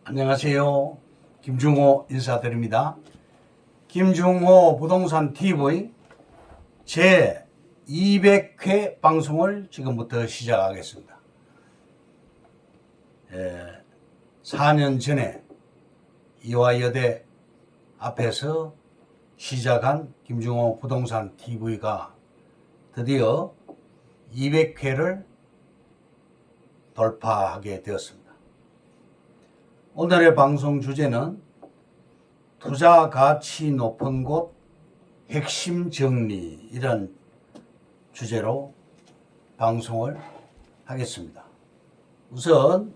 안녕하세요. 김중호 인사드립니다. 김중호 부동산 TV 제 200회 방송을 지금부터 시작하겠습니다. 4년 전에 이화여대 앞에서 시작한 김중호 부동산 TV가 드디어 200회를 돌파하게 되었습니다. 오늘의 방송 주제는 투자 가치 높은 곳 핵심 정리, 이런 주제로 방송을 하겠습니다. 우선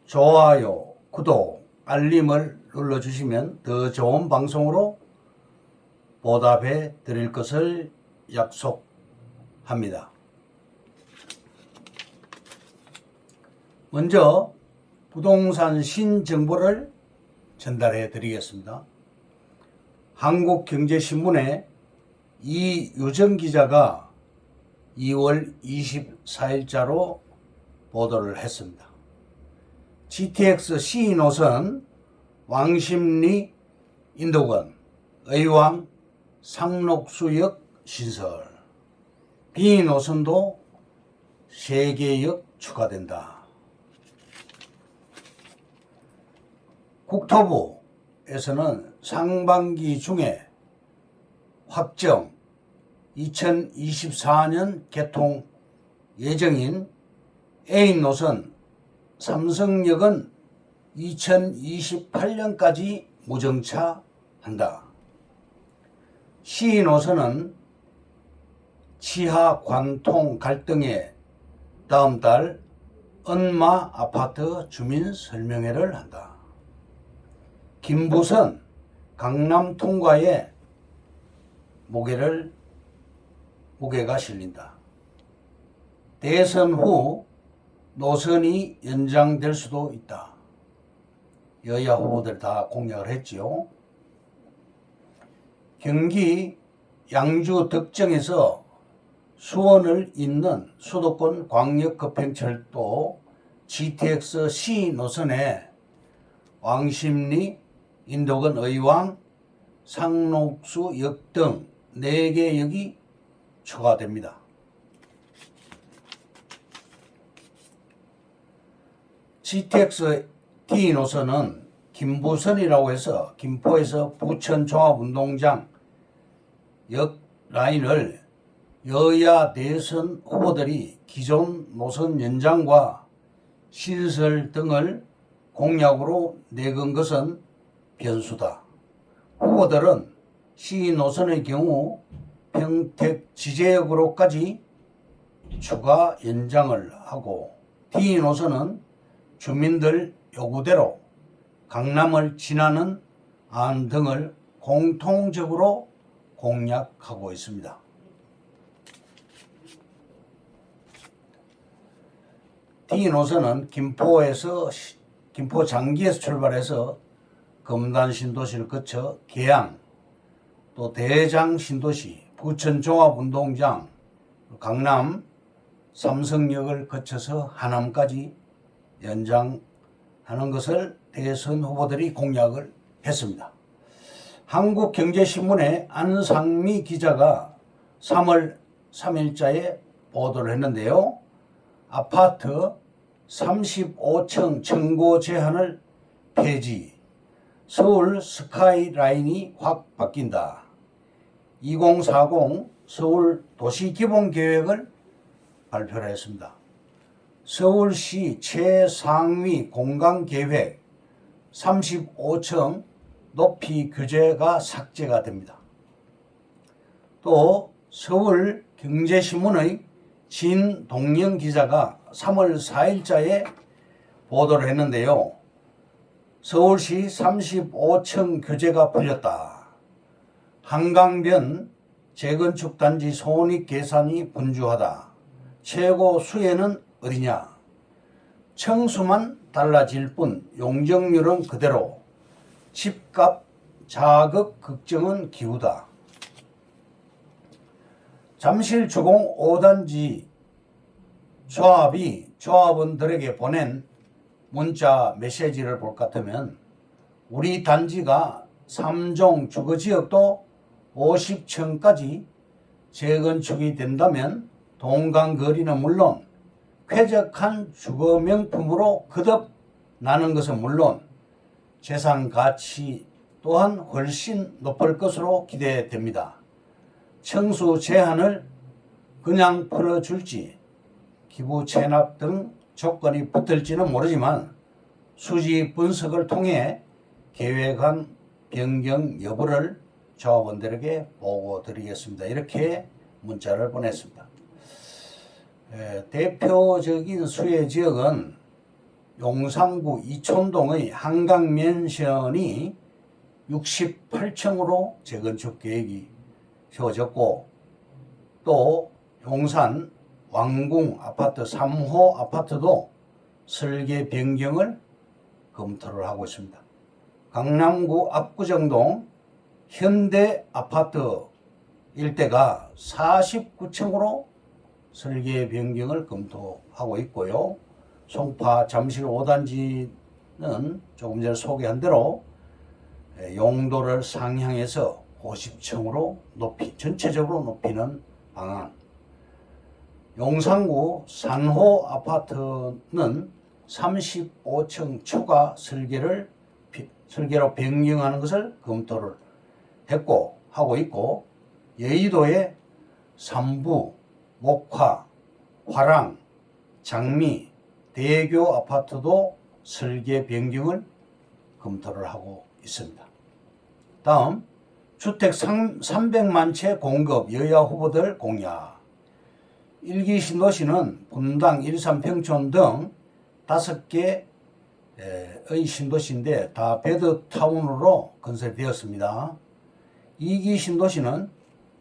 좋아요, 구독, 알림을 눌러주시면 더 좋은 방송으로 보답해 드릴 것을 약속합니다. 먼저 부동산 신정보를 전달해 드리겠습니다. 한국경제신문에 이유정 기자가 2월 24일자로 보도를 했습니다. GTX C 노선 왕십리 인도권 의왕 상록수역 신설, B 노선도 3개역 추가된다. 국토부에서는 상반기 중에 확정 2024년 개통 예정인 A 노선 삼성역은 2028년까지 무정차 한다. C 노선은 치하 관통 갈등에 다음 달 은마 아파트 주민 설명회를 한다. 김부선 강남 통과에 무게가 실린다. 대선 후 노선이 연장될 수도 있다. 여야 후보들 다 공약을 했지요. 경기 양주 덕정에서 수원을 잇는 수도권 광역급행철도 GTX C 노선에 왕십리, 인도권 의왕, 상록수역 등 4개 역이 추가됩니다. GTX D 노선은 김부선이라고 해서 김포에서 부천 종합운동장 역 라인을 여야 대선 후보들이 기존 노선 연장과 신설 등을 공약으로 내건 것은 변수다. 후보들은 C 노선의 경우 평택 지제역으로까지 추가 연장을 하고, D 노선은 주민들 요구대로 강남을 지나는 안 등을 공통적으로 공약하고 있습니다. D 노선은 김포 장기에서 출발해서 금단 신도시를 거쳐 계양, 또 대장 신도시, 부천 종합운동장, 강남 삼성역을 거쳐서 하남까지 연장하는 것을 대선 후보들이 공약을 했습니다. 한국경제신문의 안상미 기자가 3월 3일자에 보도를 했는데요. 아파트 35층 청고 제한을 폐지, 서울 스카이라인이 확 바뀐다. 2040 서울 도시기본계획을 발표를 했습니다. 서울시 최상위 공간계획 35층 높이 규제가 삭제가 됩니다. 또 서울경제신문의 진동영 기자가 3월 4일자에 보도를 했는데요. 서울시 35층 규제가 풀렸다. 한강변 재건축 단지 손익 계산이 분주하다. 최고 수혜는 어디냐? 청수만 달라질 뿐 용적률은 그대로. 집값 자극 걱정은 기우다. 잠실주공 5단지 조합이 조합원들에게 보낸 문자 메시지를 볼 것 같으면 우리 단지가 3종 주거지역도 50층까지 재건축이 된다면 동강거리는 물론 쾌적한 주거 명품으로 거듭나는 것은 물론 재산 가치 또한 훨씬 높을 것으로 기대됩니다. 청수 제한을 그냥 풀어줄지 기부 체납 등 조건이 붙을지는 모르지만 수지 분석을 통해 계획안 변경 여부를 조합원들에게 보고 드리겠습니다. 이렇게 문자를 보냈습니다. 대표적인 수혜 지역은 용산구 이촌동의 한강면션이 68층으로 재건축 계획이 세워졌고 또 용산 왕궁 아파트 3호 아파트도 설계 변경을 검토를 하고 있습니다. 강남구 압구정동 현대 아파트 일대가 49층으로 설계 변경을 검토하고 있고요. 송파 잠실 5단지는 조금 전에 소개한 대로 용도를 상향해서 50층으로 전체적으로 높이는 방안. 용산구 산호 아파트는 35층 초과 설계로 변경하는 것을 검토를 하고 있고 여의도의 삼부, 목화, 화랑, 장미, 대교 아파트도 설계 변경을 검토를 하고 있습니다. 다음 주택 300만 채 공급 여야 후보들 공약. 1기 신도시는 분당, 일산, 평촌 등 5개의 신도시인데 다 베드타운으로 건설되었습니다. 2기 신도시는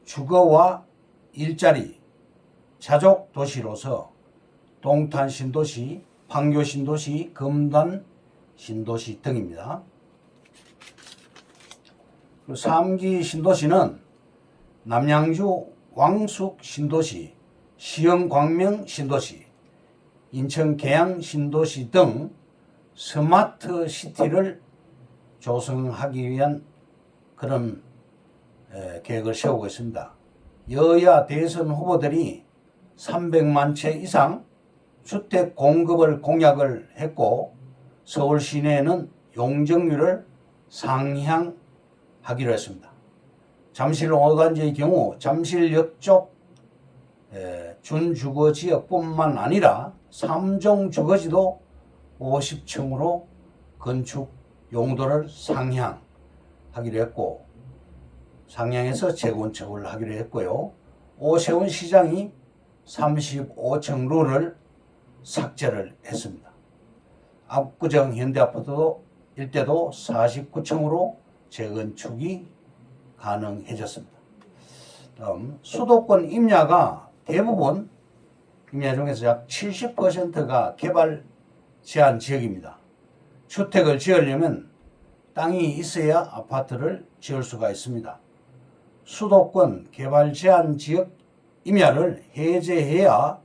주거와 일자리, 자족 도시로서 동탄 신도시, 판교 신도시, 금단 신도시 등입니다. 3기 신도시는 남양주 왕숙 신도시, 시흥 광명 신도시, 인천 계양 신도시 등 스마트 시티를 조성하기 위한 그런 계획을 세우고 있습니다. 여야 대선 후보들이 300만 채 이상 주택 공급을 공약을 했고 서울 시내에는 용적률을 상향하기로 했습니다. 잠실 5단지의 경우 잠실역 쪽 준주거지역뿐만 아니라 3종 주거지도 50층으로 건축 용도를 상향하기로 했고 상향해서 재건축을 하기로 했고요. 오세훈 시장이 35층 룰을 삭제를 했습니다. 압구정 현대아파트도 일대도 49층으로 재건축이 가능해졌습니다. 다음 수도권 임야가 대부분 임야 중에서 약 70%가 개발 제한 지역입니다. 주택을 지으려면 땅이 있어야 아파트를 지을 수가 있습니다. 수도권 개발 제한 지역 임야를 해제해야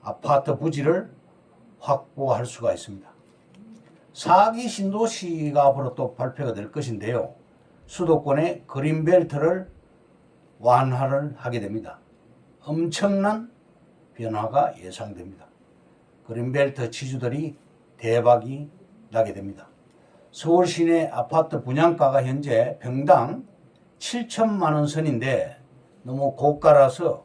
아파트 부지를 확보할 수가 있습니다. 4기 신도시가 앞으로 또 발표가 될 것인데요. 수도권의 그린벨트를 완화를 하게 됩니다. 엄청난 변화가 예상됩니다. 그린벨트 지주들이 대박이 나게 됩니다. 서울 시내 아파트 분양가가 현재 평당 7천만 원 선인데 너무 고가라서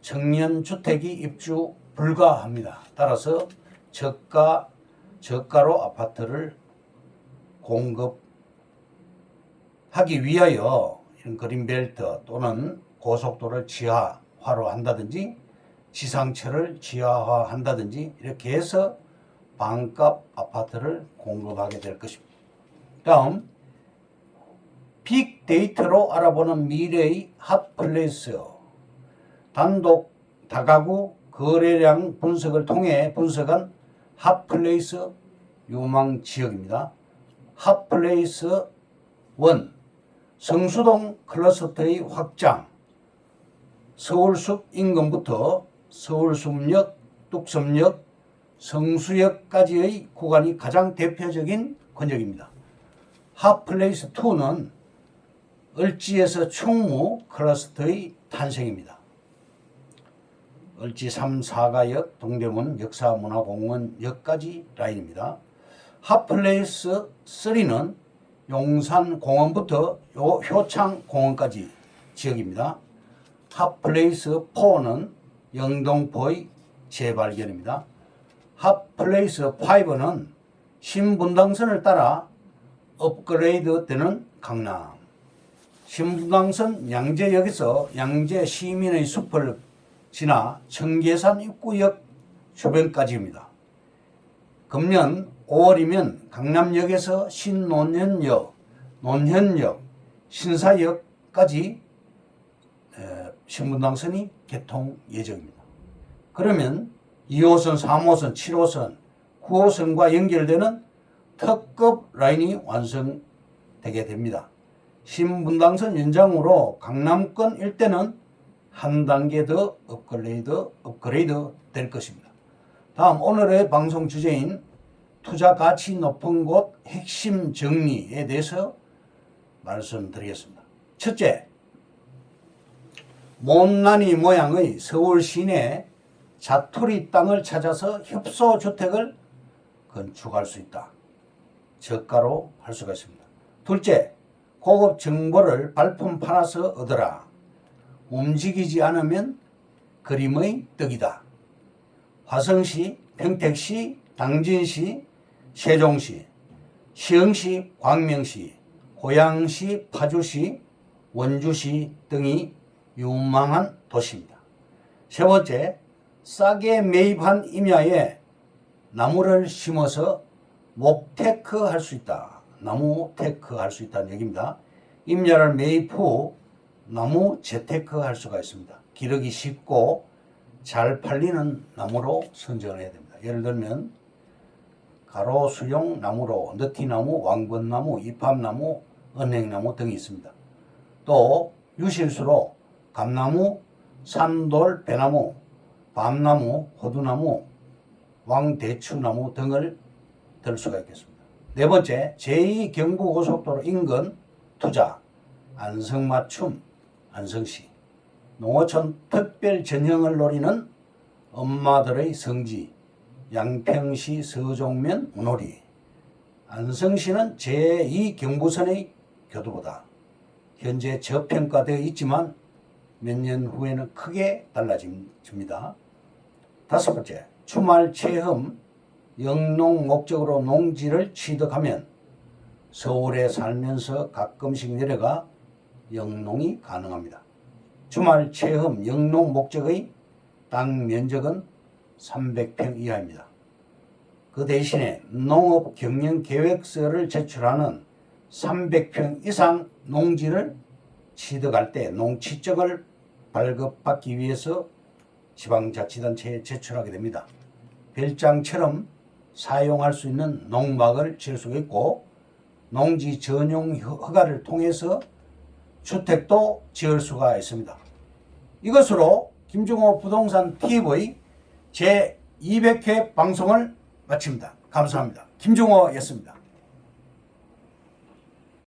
청년 주택이 입주 불가합니다. 따라서 저가로 아파트를 공급하기 위하여 이런 그린벨트 또는 고속도로를 지하화로 한다든지 지상철을 지하화한다든지 이렇게 해서 반값 아파트를 공급하게 될 것입니다. 다음 빅데이터로 알아보는 미래의 핫플레이스. 단독 다가구 거래량 분석을 통해 분석한 핫플레이스 유망 지역입니다. 핫플레이스 1. 성수동 클러스터의 확장. 서울숲 인근부터 서울숲역, 뚝섬역, 성수역까지의 구간이 가장 대표적인 권역입니다. 핫플레이스 2는 을지에서 충무 클러스터의 탄생입니다. 을지 3, 4가역, 동대문 역사문화공원역까지 라인입니다. 핫플레이스 3는 용산공원부터 효창공원까지 지역입니다. 핫플레이스 4는 영동포의 재발견입니다. 핫플레이스 5는 신분당선을 따라 업그레이드 되는 강남. 신분당선 양재역에서 양재 시민의 숲을 지나 청계산 입구역 주변까지입니다. 금년 5월이면 강남역에서 신논현역, 논현역, 신사역까지 신분당선이 개통 예정입니다. 그러면 2호선, 3호선, 7호선, 9호선과 연결되는 특급 라인이 완성되게 됩니다. 신분당선 연장으로 강남권 일대는 한 단계 더 업그레이드 될 것입니다. 다음 오늘의 방송 주제인 투자 가치 높은 곳 핵심 정리에 대해서 말씀드리겠습니다. 첫째, 못난이 모양의 서울 시내 자투리 땅을 찾아서 협소주택을 건축할 수 있다. 저가로 할 수가 있습니다. 둘째, 고급 정보를 발품 팔아서 얻어라. 움직이지 않으면 그림의 떡이다. 화성시, 평택시, 당진시, 세종시, 시흥시, 광명시, 고양시, 파주시, 원주시 등이 유망한 도시입니다. 세 번째, 싸게 매입한 임야에 나무를 심어서 목테크 할 수 있다. 나무 테크 할 수 있다는 얘기입니다. 임야를 매입 후 나무 재테크 할 수가 있습니다. 기르기 쉽고 잘 팔리는 나무로 선정을 해야 됩니다. 예를 들면 가로수용 나무로 느티나무, 왕건나무, 이팝나무, 은행나무 등이 있습니다. 또 유실수로 감나무, 산돌, 배나무, 밤나무, 호두나무, 왕대추나무 등을 들 수가 있겠습니다. 네 번째, 제2경부고속도로 인근 투자, 안성맞춤, 안성시, 농어촌 특별 전형을 노리는 엄마들의 성지, 양평시 서종면 문호리. 안성시는 제2경부선의 교두보다 현재 저평가되어 있지만 몇 년 후에는 크게 달라집니다. 다섯 번째, 주말 체험 영농 목적으로 농지를 취득하면 서울에 살면서 가끔씩 내려가 영농이 가능합니다. 주말 체험 영농 목적의 땅 면적은 300평 이하입니다. 그 대신에 농업 경영 계획서를 제출하는 300평 이상 농지를 취득할 때 농취증을 발급받기 위해서 지방자치단체에 제출하게 됩니다. 별장처럼 사용할 수 있는 농막을 지을 수가 있고 농지 전용 허가를 통해서 주택도 지을 수가 있습니다. 이것으로 김종호 부동산 TV의 제200회 방송을 마칩니다. 감사합니다. 김종호였습니다.